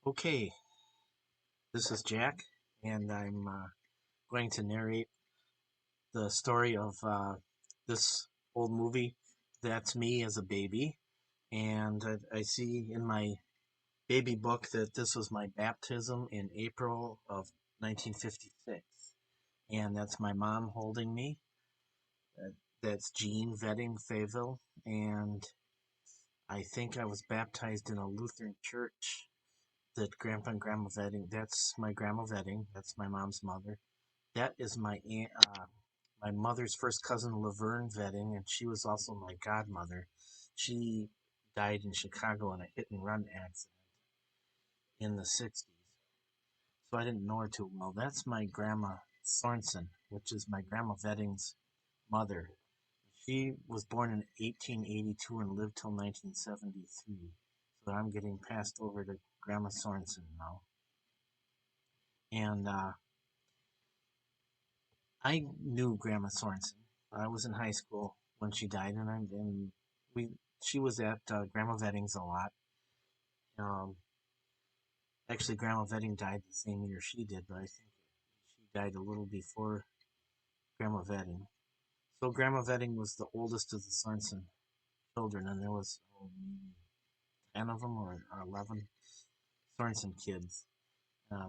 Okay, this is Jack, and I'm going to narrate the story of this old movie. That's me as a baby, and I see in my baby book that this was my baptism in April of 1956, and that's my mom holding me. That's Jean Vetting Faville, and I think I was baptized in a Lutheran church. That Grandpa and Grandma Vetting, that's my Grandma Vetting, that's my mom's mother. That is my aunt, my mother's first cousin, Laverne Vetting, and she was also my godmother. She died in Chicago in a hit and run accident in the 60s. So I didn't know her too well. That's my Grandma Sorenson, which is my Grandma Vetting's mother. She was born in 1882 and lived till 1973. So I'm getting passed over to Grandma Sorenson now. And I knew Grandma Sorenson. I was in high school when she died, and she was at Grandma Vetting's a lot. Um, Actually, Grandma Vetting died the same year she did, but I think she died a little before Grandma Vetting. So Grandma Vetting was the oldest of the Sorenson children, and there was maybe 10 of them or 11 Sorenson kids.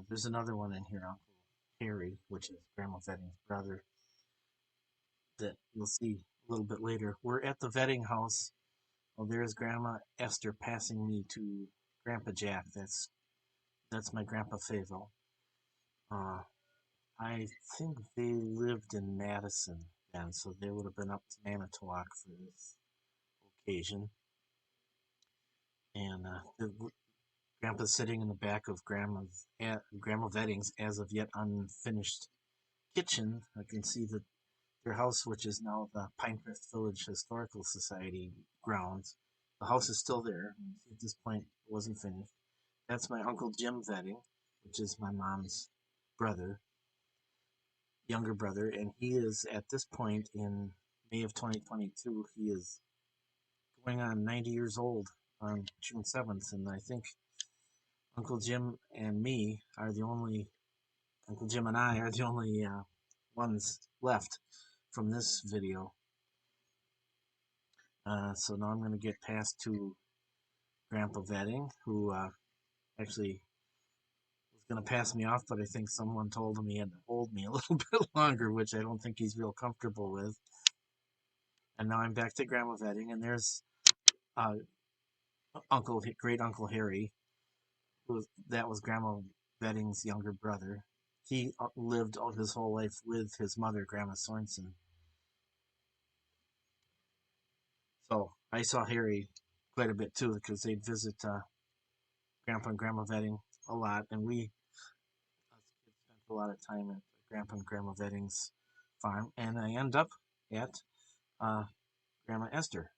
There's another one in here, Uncle Harry, which is Grandma Vetting's brother, that you'll see a little bit later. We're at the Vetting house. Well, there's Grandma Esther passing me to Grandpa Jack. That's my Grandpa Faville. Uh, I think they lived in Madison then, so they would have been up to Manitowoc for this occasion. And Grandpa's sitting in the back of Grandma Vetting's as of yet unfinished kitchen. I can see that their house, which is now the Pinecrest Village Historical Society grounds. The house is still there. At this point, it wasn't finished. That's my Uncle Jim Vetting, which is my mom's brother, younger brother, and he is at this point in May of 2022. He is going on 90 years old on June 7th, and I think Uncle Jim and me are the only Uncle Jim and I are the only ones left from this video. So now I'm going to get passed to Grandpa Vetting, who actually was going to pass me off, but I think someone told him he had to hold me a little bit longer, which I don't think he's real comfortable with. And now I'm back to Grandma Vetting, and there's uh, great Uncle Harry, that was Grandma Vetting's younger brother. He lived his whole life with his mother, Grandma Sorenson. So I saw Harry quite a bit too, because they'd visit Grandpa and Grandma Vetting a lot, and we spent a lot of time at Grandpa and Grandma Vetting's farm, and I end up at Grandma Esther